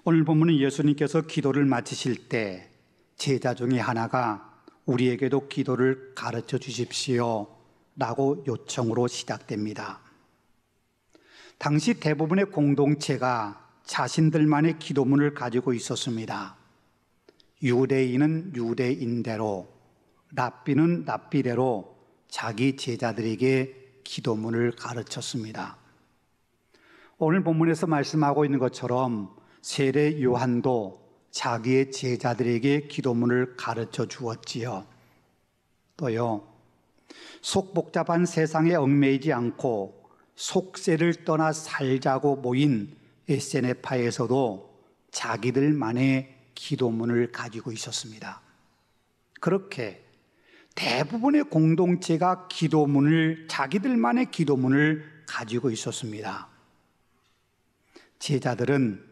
오늘 본문은 예수님께서 기도를 마치실 때 제자 중에 하나가 우리에게도 기도를 가르쳐 주십시오 라고 요청으로 시작됩니다. 당시 대부분의 공동체가 자신들만의 기도문을 가지고 있었습니다. 유대인은 유대인대로, 랍비는 랍비대로 자기 제자들에게 기도문을 가르쳤습니다. 오늘 본문에서 말씀하고 있는 것처럼 세례 요한도 자기의 제자들에게 기도문을 가르쳐 주었지요. 또요, 속 복잡한 세상에 얽매이지 않고 속세를 떠나 살자고 모인 에세네파에서도 자기들만의 기도문을 가지고 있었습니다. 그렇게 대부분의 공동체가 자기들만의 기도문을 가지고 있었습니다. 제자들은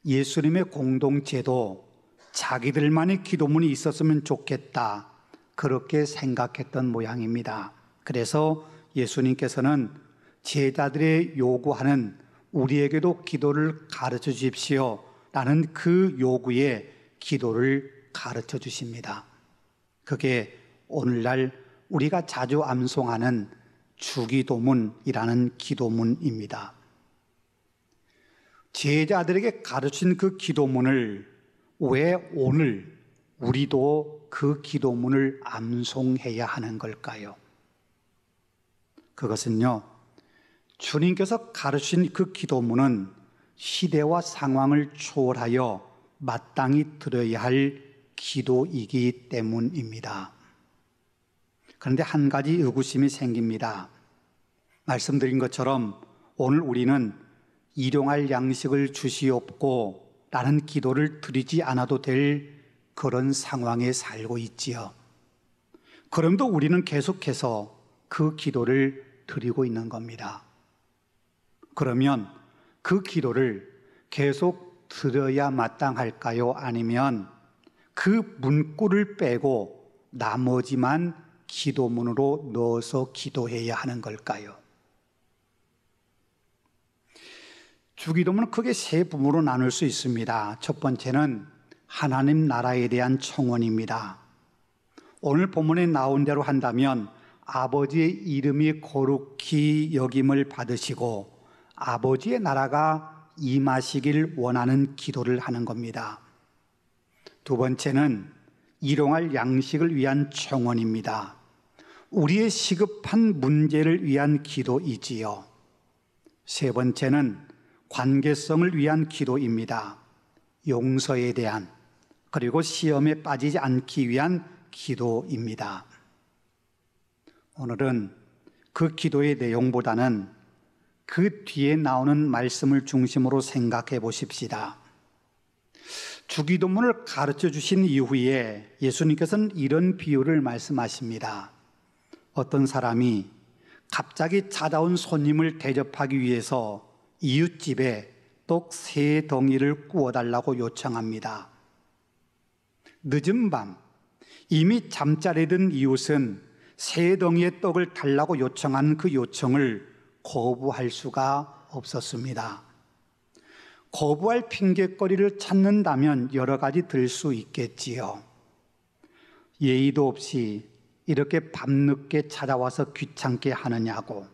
예수님의 공동체도 자기들만의 기도문이 있었으면 좋겠다, 그렇게 생각했던 모양입니다. 그래서 예수님께서는 제자들의 요구하는 우리에게도 기도를 가르쳐 주십시오 라는 그 요구에 기도를 가르쳐 주십니다. 그게 오늘날 우리가 자주 암송하는 주기도문이라는 기도문입니다. 제자들에게 가르친 그 기도문을 왜 오늘 우리도 그 기도문을 암송해야 하는 걸까요? 그것은요, 주님께서 가르친 그 기도문은 시대와 상황을 초월하여 마땅히 드려야 할 기도이기 때문입니다. 그런데 한 가지 의구심이 생깁니다. 말씀드린 것처럼 오늘 우리는 일용할 양식을 주시옵고 라는 기도를 드리지 않아도 될 그런 상황에 살고 있지요. 그럼도 우리는 계속해서 그 기도를 드리고 있는 겁니다. 그러면 그 기도를 계속 드려야 마땅할까요? 아니면 그 문구를 빼고 나머지만 기도문으로 넣어서 기도해야 하는 걸까요? 주기도문은 크게 세 부분으로 나눌 수 있습니다. 첫 번째는 하나님 나라에 대한 청원입니다. 오늘 본문에 나온 대로 한다면 아버지의 이름이 거룩히 여김을 받으시고 아버지의 나라가 임하시길 원하는 기도를 하는 겁니다. 두 번째는 일용할 양식을 위한 청원입니다. 우리의 시급한 문제를 위한 기도이지요. 세 번째는 관계성을 위한 기도입니다. 용서에 대한, 그리고 시험에 빠지지 않기 위한 기도입니다. 오늘은 그 기도의 내용보다는 그 뒤에 나오는 말씀을 중심으로 생각해 보십시다. 주기도문을 가르쳐 주신 이후에 예수님께서는 이런 비유를 말씀하십니다. 어떤 사람이 갑자기 찾아온 손님을 대접하기 위해서 이웃집에 떡 3덩이를 구워달라고 요청합니다. 늦은 밤 이미 잠자리에 든 이웃은 3덩이의 떡을 달라고 요청한 그 요청을 거부할 수가 없었습니다. 거부할 핑곗거리를 찾는다면 여러 가지 들 수 있겠지요. 예의도 없이 이렇게 밤늦게 찾아와서 귀찮게 하느냐고,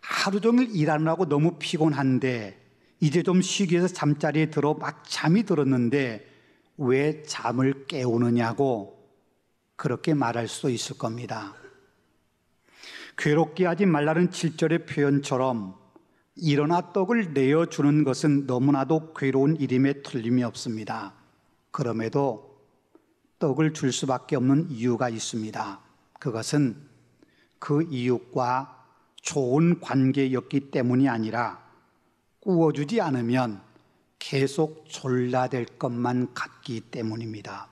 하루 종일 일하느라고 너무 피곤한데 이제 좀 쉬기 위해서 잠자리에 들어 막 잠이 들었는데 왜 잠을 깨우느냐고 그렇게 말할 수도 있을 겁니다. 괴롭게 하지 말라는 7절의 표현처럼 일어나 떡을 내어주는 것은 너무나도 괴로운 일임에 틀림이 없습니다. 그럼에도 떡을 줄 수밖에 없는 이유가 있습니다. 그것은 그 이웃과 좋은 관계였기 때문이 아니라 구워주지 않으면 계속 졸라댈 것만 같기 때문입니다.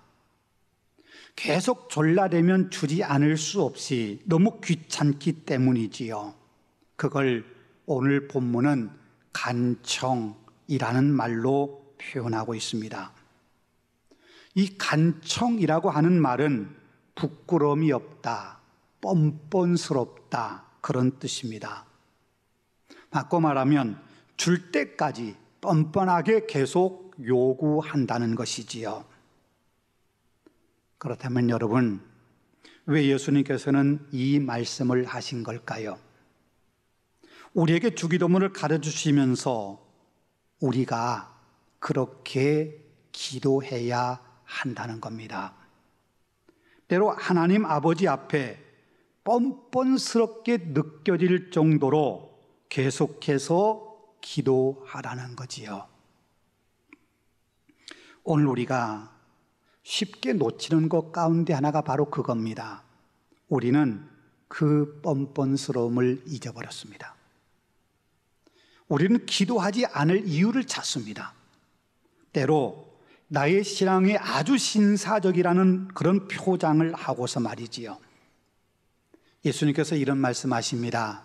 계속 졸라대면 주지 않을 수 없이 너무 귀찮기 때문이지요. 그걸 오늘 본문은 간청이라는 말로 표현하고 있습니다. 이 간청이라고 하는 말은 부끄러움이 없다, 뻔뻔스럽다, 그런 뜻입니다. 바꿔 말하면 줄 때까지 뻔뻔하게 계속 요구한다는 것이지요. 그렇다면 여러분, 왜 예수님께서는 이 말씀을 하신 걸까요? 우리에게 주기도문을 가르쳐주시면서 우리가 그렇게 기도해야 한다는 겁니다. 때로 하나님 아버지 앞에 뻔뻔스럽게 느껴질 정도로 계속해서 기도하라는 거지요. 오늘 우리가 쉽게 놓치는 것 가운데 하나가 바로 그겁니다. 우리는 그 뻔뻔스러움을 잊어버렸습니다. 우리는 기도하지 않을 이유를 찾습니다. 때로 나의 신앙이 아주 신사적이라는 그런 표장을 하고서 말이지요. 예수님께서 이런 말씀하십니다.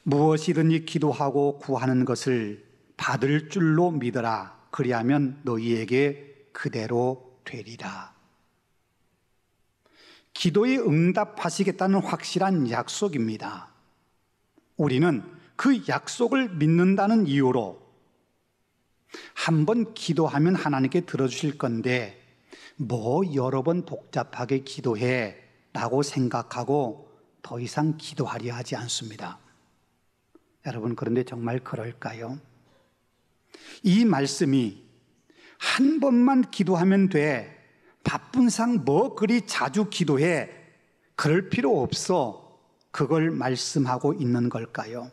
무엇이든지 기도하고 구하는 것을 받을 줄로 믿어라. 그리하면 너희에게 그대로 되리라. 기도에 응답하시겠다는 확실한 약속입니다. 우리는 그 약속을 믿는다는 이유로 한번 기도하면 하나님께 들어주실 건데 뭐 여러 번 복잡하게 기도해 라고 생각하고 더 이상 기도하려 하지 않습니다. 여러분, 그런데 정말 그럴까요? 이 말씀이 한 번만 기도하면 돼, 바쁜 상 뭐 그리 자주 기도해, 그럴 필요 없어, 그걸 말씀하고 있는 걸까요?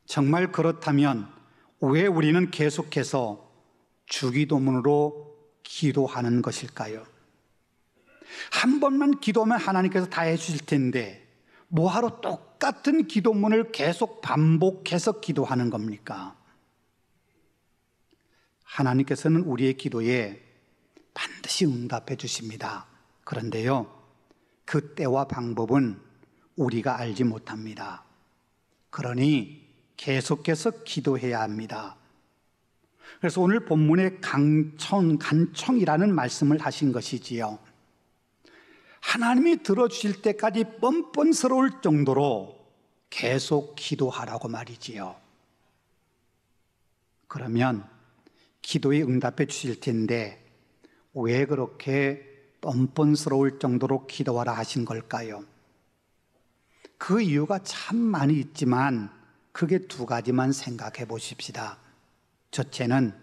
정말 그렇다면 왜 우리는 계속해서 주기도문으로 기도하는 것일까요? 한 번만 기도하면 하나님께서 다 해주실 텐데 뭐하러 똑같은 기도문을 계속 반복해서 기도하는 겁니까? 하나님께서는 우리의 기도에 반드시 응답해 주십니다. 그런데요, 그 때와 방법은 우리가 알지 못합니다. 그러니 계속해서 기도해야 합니다. 그래서 오늘 본문에 간청이라는 말씀을 하신 것이지요. 하나님이 들어주실 때까지 뻔뻔스러울 정도로 계속 기도하라고 말이지요. 그러면 기도에 응답해 주실 텐데 왜 그렇게 뻔뻔스러울 정도로 기도하라 하신 걸까요? 그 이유가 참 많이 있지만 크게 두 가지만 생각해 보십시다. 첫째는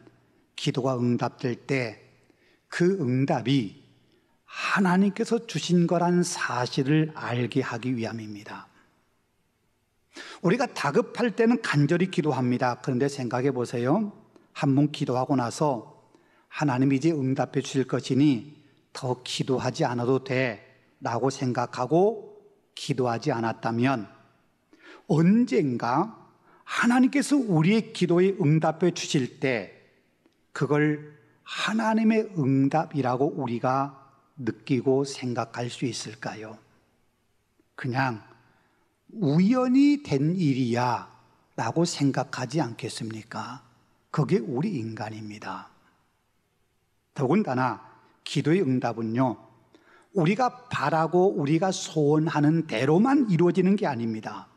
기도가 응답될 때 그 응답이 하나님께서 주신 거란 사실을 알게 하기 위함입니다. 우리가 다급할 때는 간절히 기도합니다. 그런데 생각해 보세요. 한 번 기도하고 나서 하나님이 이제 응답해 주실 것이니 더 기도하지 않아도 돼 라고 생각하고 기도하지 않았다면 언젠가 하나님께서 우리의 기도에 응답해 주실 때 그걸 하나님의 응답이라고 우리가 느끼고 생각할 수 있을까요? 그냥 우연히 된 일이야 라고 생각하지 않겠습니까? 그게 우리 인간입니다. 더군다나 기도의 응답은요, 우리가 바라고 우리가 소원하는 대로만 이루어지는 게 아닙니다.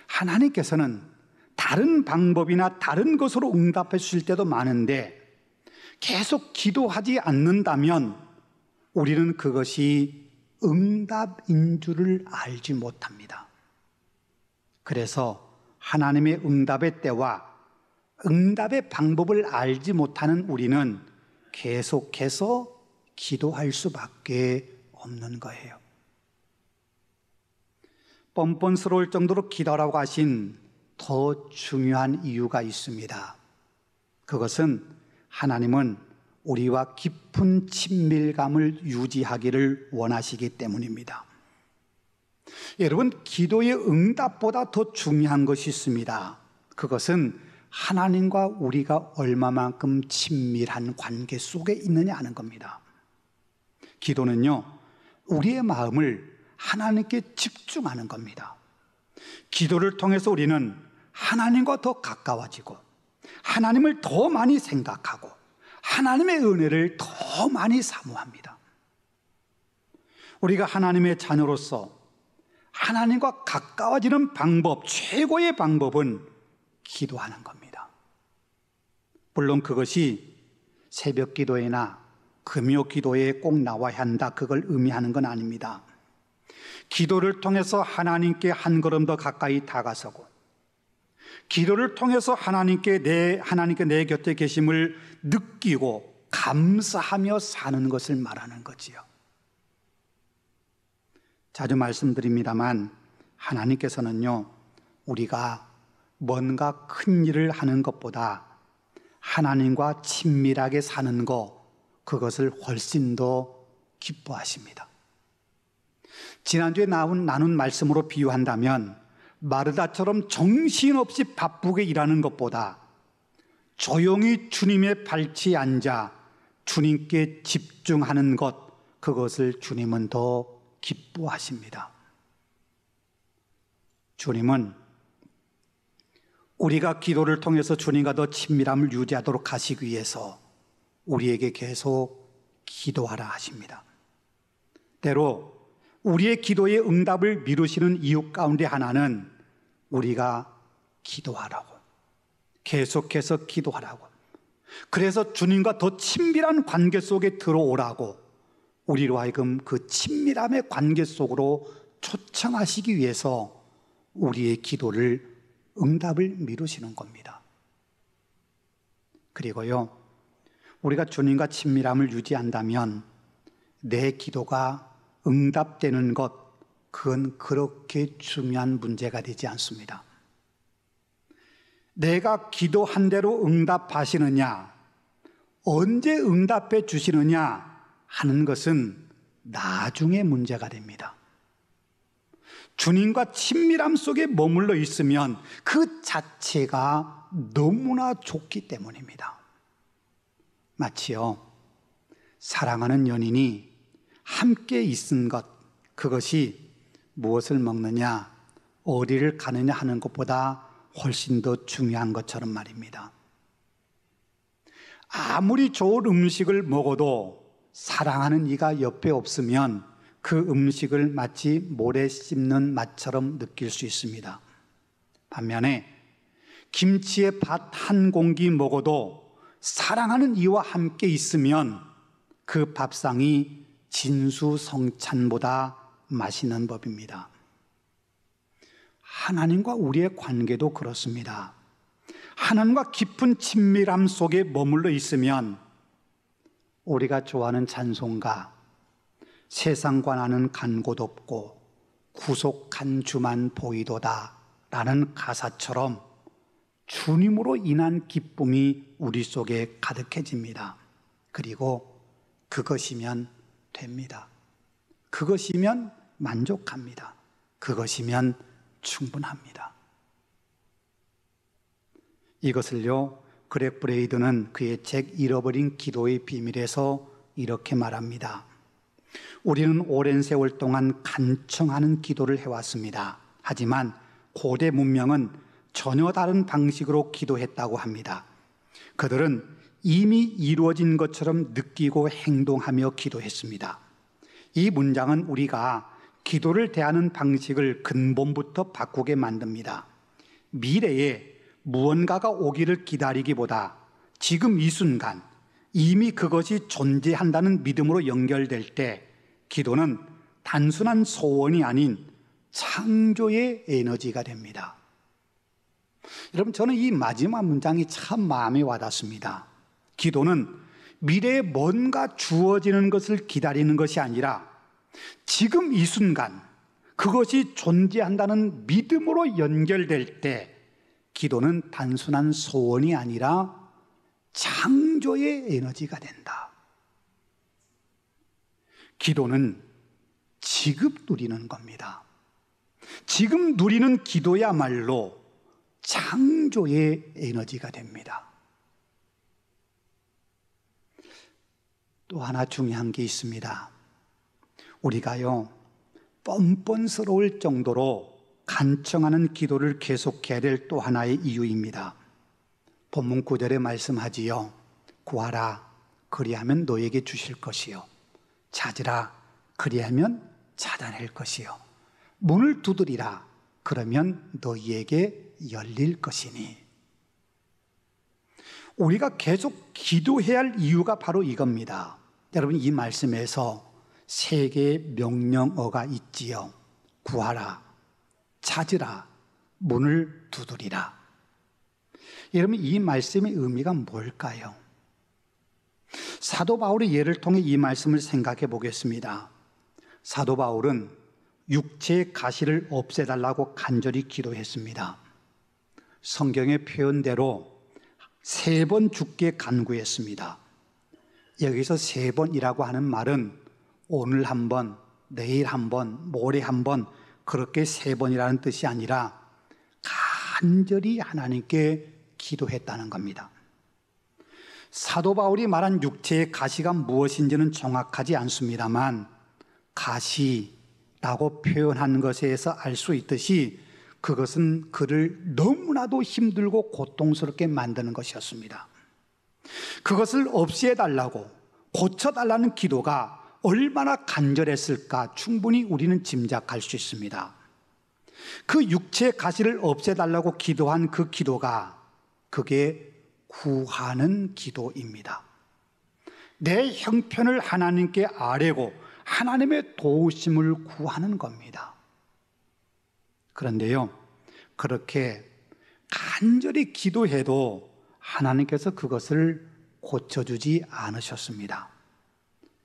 하나님께서는 다른 방법이나 다른 것으로 응답해 주실 때도 많은데 계속 기도하지 않는다면 우리는 그것이 응답인 줄을 알지 못합니다. 그래서 하나님의 응답의 때와 응답의 방법을 알지 못하는 우리는 계속해서 기도할 수밖에 없는 거예요. 뻔뻔스러울 정도로 기도하라고 하신 더 중요한 이유가 있습니다. 그것은 하나님은 우리와 깊은 친밀감을 유지하기를 원하시기 때문입니다. 여러분, 기도의 응답보다 더 중요한 것이 있습니다. 그것은 하나님과 우리가 얼마만큼 친밀한 관계 속에 있느냐 하는 겁니다. 기도는요, 우리의 마음을 하나님께 집중하는 겁니다. 기도를 통해서 우리는 하나님과 더 가까워지고 하나님을 더 많이 생각하고 하나님의 은혜를 더 많이 사모합니다. 우리가 하나님의 자녀로서 하나님과 가까워지는 방법, 최고의 방법은 기도하는 겁니다. 물론 그것이 새벽 기도회나 금요 기도회에 꼭 나와야 한다, 그걸 의미하는 건 아닙니다. 기도를 통해서 하나님께 한 걸음 더 가까이 다가서고, 기도를 통해서 하나님께 내 곁에 계심을 느끼고 감사하며 사는 것을 말하는 거지요. 자주 말씀드립니다만 하나님께서는요, 우리가 뭔가 큰 일을 하는 것보다 하나님과 친밀하게 사는 것, 그것을 훨씬 더 기뻐하십니다. 지난주에 나눈 말씀으로 비유한다면 마르다처럼 정신없이 바쁘게 일하는 것보다 조용히 주님의 발치에 앉아 주님께 집중하는 것, 그것을 주님은 더 기뻐하십니다. 주님은 우리가 기도를 통해서 주님과 더 친밀함을 유지하도록 하시기 위해서 우리에게 계속 기도하라 하십니다. 때로 우리의 기도의 응답을 미루시는 이유 가운데 하나는 우리가 기도하라고, 계속해서 기도하라고, 그래서 주님과 더 친밀한 관계 속에 들어오라고 우리로 하여금 그 친밀함의 관계 속으로 초청하시기 위해서 우리의 기도를, 응답을 미루시는 겁니다. 그리고요, 우리가 주님과 친밀함을 유지한다면 내 기도가 응답되는 것, 그건 그렇게 중요한 문제가 되지 않습니다. 내가 기도한 대로 응답하시느냐, 언제 응답해 주시느냐 하는 것은 나중에 문제가 됩니다. 주님과 친밀함 속에 머물러 있으면 그 자체가 너무나 좋기 때문입니다. 마치요, 사랑하는 연인이 함께 있은 것, 그것이 무엇을 먹느냐, 어디를 가느냐 하는 것보다 훨씬 더 중요한 것처럼 말입니다. 아무리 좋은 음식을 먹어도 사랑하는 이가 옆에 없으면 그 음식을 마치 모래 씹는 맛처럼 느낄 수 있습니다. 반면에 김치에 밥 한 공기 먹어도 사랑하는 이와 함께 있으면 그 밥상이 진수성찬보다 맛있는 법입니다. 하나님과 우리의 관계도 그렇습니다. 하나님과 깊은 친밀함 속에 머물러 있으면 우리가 좋아하는 찬송가, 세상과 나는 간 곳 없고 구속한 주만 보이도다 라는 가사처럼 주님으로 인한 기쁨이 우리 속에 가득해집니다. 그리고 그것이면 됩니다. 그것이면 만족합니다. 그것이면 충분합니다. 이것을요, 그렉 브레이드는 그의 책 잃어버린 기도의 비밀에서 이렇게 말합니다. 우리는 오랜 세월 동안 간청하는 기도를 해왔습니다. 하지만 고대 문명은 전혀 다른 방식으로 기도했다고 합니다. 그들은 이미 이루어진 것처럼 느끼고 행동하며 기도했습니다. 이 문장은 우리가 기도를 대하는 방식을 근본부터 바꾸게 만듭니다. 미래에 무언가가 오기를 기다리기보다 지금 이 순간 이미 그것이 존재한다는 믿음으로 연결될 때 기도는 단순한 소원이 아닌 창조의 에너지가 됩니다. 여러분, 저는 이 마지막 문장이 참 마음에 와닿습니다. 기도는 미래에 뭔가 주어지는 것을 기다리는 것이 아니라 지금 이 순간 그것이 존재한다는 믿음으로 연결될 때 기도는 단순한 소원이 아니라 창조의 에너지가 된다. 기도는 지금 누리는 겁니다. 지금 누리는 기도야말로 창조의 에너지가 됩니다. 또 하나 중요한 게 있습니다. 우리가요, 뻔뻔스러울 정도로 간청하는 기도를 계속해야 될 또 하나의 이유입니다. 본문 9절에 말씀하지요. 구하라, 그리하면 너에게 주실 것이요. 찾으라, 그리하면 찾아낼 것이요. 문을 두드리라, 그러면 너희에게 열릴 것이니. 우리가 계속 기도해야 할 이유가 바로 이겁니다. 여러분, 이 말씀에서 세 개의 명령어가 있지요. 구하라, 찾으라, 문을 두드리라. 여러분, 이 말씀의 의미가 뭘까요? 사도 바울의 예를 통해 이 말씀을 생각해 보겠습니다. 사도 바울은 육체의 가시를 없애달라고 간절히 기도했습니다. 성경의 표현대로 3번 죽게 간구했습니다. 여기서 3번이라고 하는 말은 오늘 한 번, 내일 한 번, 모레 한 번, 그렇게 3번이라는 뜻이 아니라 간절히 하나님께 기도했다는 겁니다. 사도 바울이 말한 육체의 가시가 무엇인지는 정확하지 않습니다만 가시라고 표현한 것에서 알 수 있듯이 그것은 그를 너무나도 힘들고 고통스럽게 만드는 것이었습니다. 그것을 없애달라고, 고쳐달라는 기도가 얼마나 간절했을까 충분히 우리는 짐작할 수 있습니다. 그 육체의 가시를 없애달라고 기도한 그 기도가 그게 구하는 기도입니다. 내 형편을 하나님께 아뢰고 하나님의 도우심을 구하는 겁니다. 그런데요, 그렇게 간절히 기도해도 하나님께서 그것을 고쳐주지 않으셨습니다.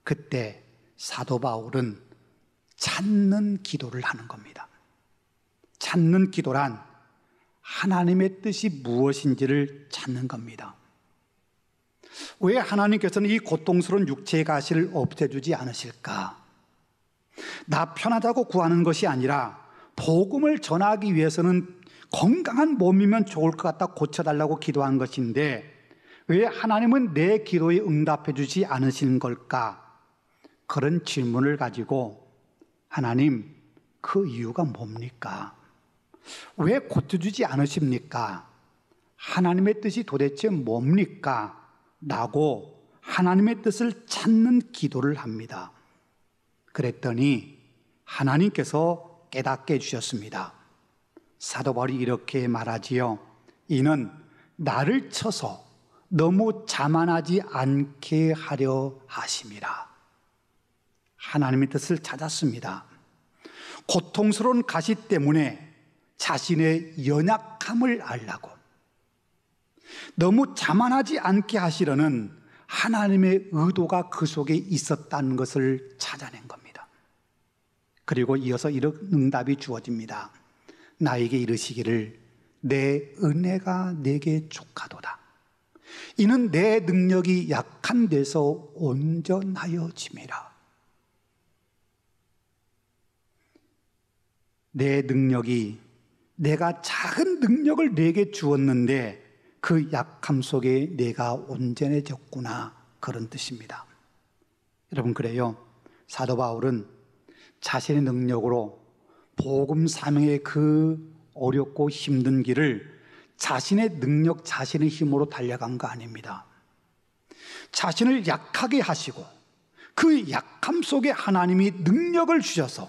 그때 사도 바울은 찾는 기도를 하는 겁니다. 찾는 기도란 하나님의 뜻이 무엇인지를 찾는 겁니다. 왜 하나님께서는 이 고통스러운 육체의 가시를 없애주지 않으실까? 나 편하다고 구하는 것이 아니라 복음을 전하기 위해서는 건강한 몸이면 좋을 것 같다 고쳐달라고 기도한 것인데 왜 하나님은 내 기도에 응답해 주지 않으시는 걸까? 그런 질문을 가지고 하나님, 그 이유가 뭡니까? 왜 고쳐주지 않으십니까? 하나님의 뜻이 도대체 뭡니까? 라고 하나님의 뜻을 찾는 기도를 합니다. 그랬더니 하나님께서 깨닫게 해주셨습니다. 사도 바울이 이렇게 말하지요. 이는 나를 쳐서 너무 자만하지 않게 하려 하심이라. 하나님의 뜻을 찾았습니다. 고통스러운 가시 때문에 자신의 연약함을 알라고, 너무 자만하지 않게 하시려는 하나님의 의도가 그 속에 있었다는 것을 찾아낸 겁니다. 그리고 이어서 이런 응답이 주어집니다. 나에게 이르시기를 내 은혜가 내게 족하도다. 이는 내 능력이 약한 데서 온전하여짐이라. 내 능력이, 내가 작은 능력을 내게 주었는데 그 약함 속에 내가 온전해졌구나, 그런 뜻입니다. 여러분, 그래요. 사도 바울은 자신의 능력으로 복음 사명의 그 어렵고 힘든 길을 자신의 능력, 자신의 힘으로 달려간 거 아닙니다. 자신을 약하게 하시고 그 약함 속에 하나님이 능력을 주셔서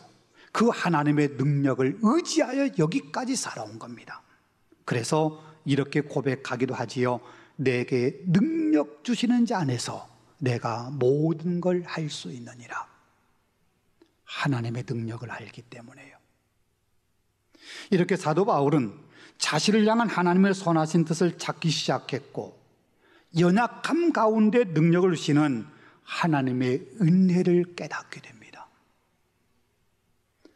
그 하나님의 능력을 의지하여 여기까지 살아온 겁니다. 그래서 이렇게 고백하기도 하지요. 내게 능력 주시는 자 안에서 내가 모든 걸 할 수 있느니라. 하나님의 능력을 알기 때문에요. 이렇게 사도 바울은 자신을 향한 하나님의 선하신 뜻을 찾기 시작했고, 연약함 가운데 능력을 주시는 하나님의 은혜를 깨닫게 됩니다.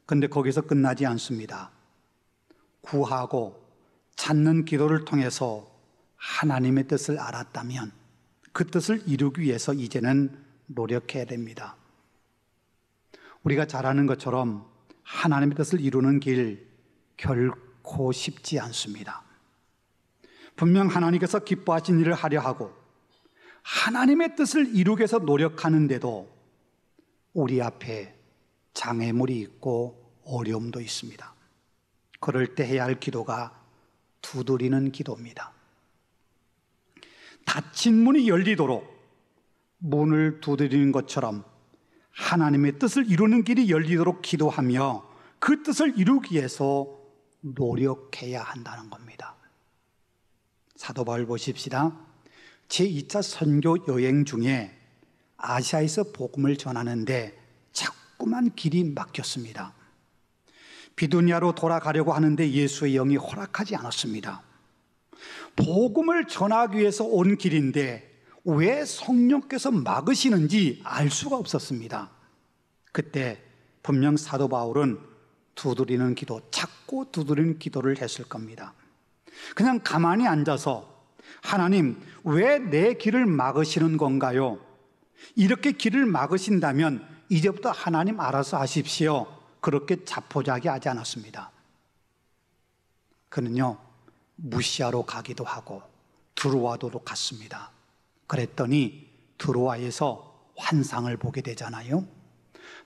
그런데 거기서 끝나지 않습니다. 구하고 찾는 기도를 통해서 하나님의 뜻을 알았다면 그 뜻을 이루기 위해서 이제는 노력해야 됩니다. 우리가 잘 아는 것처럼 하나님의 뜻을 이루는 길 결코 쉽지 않습니다. 분명 하나님께서 기뻐하신 일을 하려 하고 하나님의 뜻을 이루기 위해서 노력하는데도 우리 앞에 장애물이 있고 어려움도 있습니다. 그럴 때 해야 할 기도가 두드리는 기도입니다. 닫힌 문이 열리도록 문을 두드리는 것처럼 하나님의 뜻을 이루는 길이 열리도록 기도하며 그 뜻을 이루기 위해서 노력해야 한다는 겁니다. 사도 바울 보십시다. 제2차 선교 여행 중에 아시아에서 복음을 전하는데 자꾸만 길이 막혔습니다. 비두니아로 돌아가려고 하는데 예수의 영이 허락하지 않았습니다. 복음을 전하기 위해서 온 길인데 왜 성령께서 막으시는지 알 수가 없었습니다. 그때 분명 사도 바울은 두드리는 기도, 자꾸 두드리는 기도를 했을 겁니다. 그냥 가만히 앉아서 하나님, 왜 내 길을 막으시는 건가요? 이렇게 길을 막으신다면 이제부터 하나님 알아서 하십시오. 그렇게 자포자기하지 않았습니다. 그는요, 무시하러 가기도 하고 드로아도로 갔습니다. 그랬더니 드로아에서 환상을 보게 되잖아요.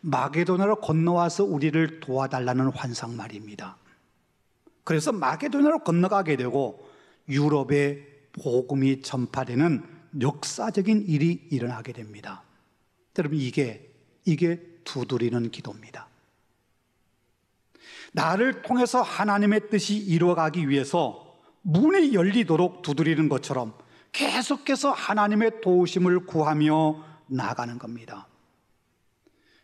마게도나로 건너와서 우리를 도와달라는 환상 말입니다. 그래서 마게도나로 건너가게 되고 유럽에 복음이 전파되는 역사적인 일이 일어나게 됩니다. 여러분, 이게 두드리는 기도입니다. 나를 통해서 하나님의 뜻이 이루어가기 위해서 문이 열리도록 두드리는 것처럼 계속해서 하나님의 도우심을 구하며 나가는 겁니다.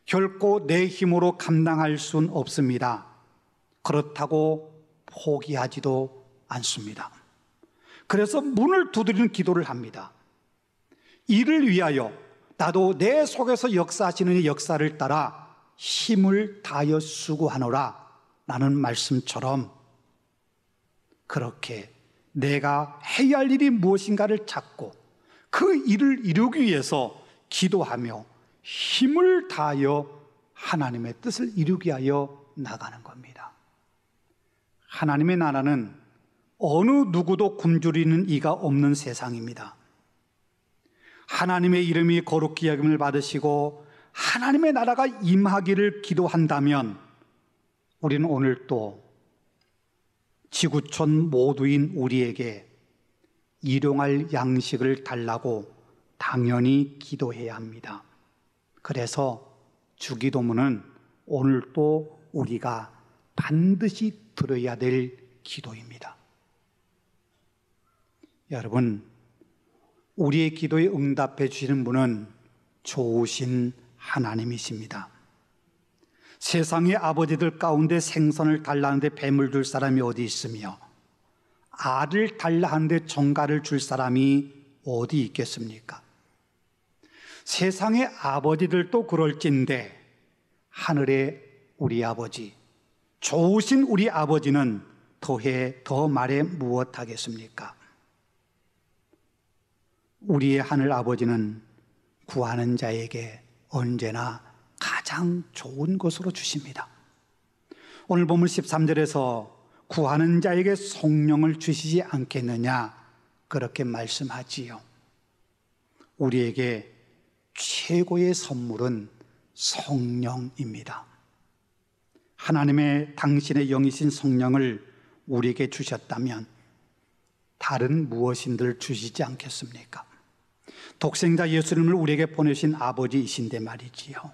결코 내 힘으로 감당할 수는 없습니다. 그렇다고 포기하지도 않습니다. 그래서 문을 두드리는 기도를 합니다. 이를 위하여 나도 내 속에서 역사하시는 이 역사를 따라 힘을 다하여 수고하노라 라는 말씀처럼 그렇게 내가 해야 할 일이 무엇인가를 찾고 그 일을 이루기 위해서 기도하며 힘을 다하여 하나님의 뜻을 이루기 위하여 나가는 겁니다. 하나님의 나라는 어느 누구도 굶주리는 이가 없는 세상입니다. 하나님의 이름이 거룩히 여김을 받으시고 하나님의 나라가 임하기를 기도한다면 우리는 오늘 또 지구촌 모두인 우리에게 일용할 양식을 달라고 당연히 기도해야 합니다. 그래서 주기도문은 오늘 또 우리가 반드시 들어야 될 기도입니다. 여러분, 우리의 기도에 응답해 주시는 분은 좋으신 하나님이십니다. 세상의 아버지들 가운데 생선을 달라는데 뱀을 줄 사람이 어디 있으며 알을 달라하는데 정갈을 줄 사람이 어디 있겠습니까? 세상의 아버지들도 그럴진데 하늘의 우리 아버지, 좋으신 우리 아버지는 더 말해 무엇하겠습니까? 우리의 하늘 아버지는 구하는 자에게 언제나 가장 좋은 것으로 주십니다. 오늘 본문 13절에서 구하는 자에게 성령을 주시지 않겠느냐 그렇게 말씀하지요. 우리에게 최고의 선물은 성령입니다. 하나님의 당신의 영이신 성령을 우리에게 주셨다면 다른 무엇인들 주시지 않겠습니까? 독생자 예수님을 우리에게 보내신 아버지이신데 말이지요.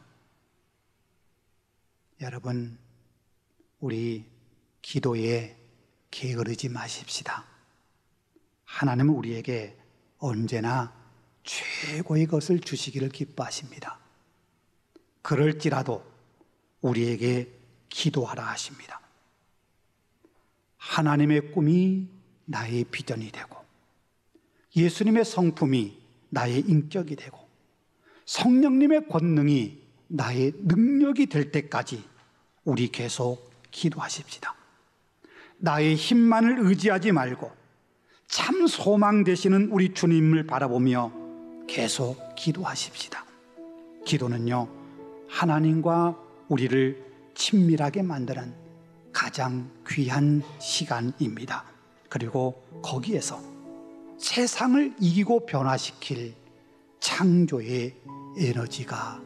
여러분, 우리 기도에 게으르지 마십시다. 하나님은 우리에게 언제나 최고의 것을 주시기를 기뻐하십니다. 그럴지라도 우리에게 기도하라 하십니다. 하나님의 꿈이 나의 비전이 되고 예수님의 성품이 나의 인격이 되고 성령님의 권능이 나의 능력이 될 때까지 우리 계속 기도하십시다. 나의 힘만을 의지하지 말고 참 소망 되시는 우리 주님을 바라보며 계속 기도하십시다. 기도는요, 하나님과 우리를 친밀하게 만드는 가장 귀한 시간입니다. 그리고 거기에서 세상을 이기고 변화시킬 창조의 에너지가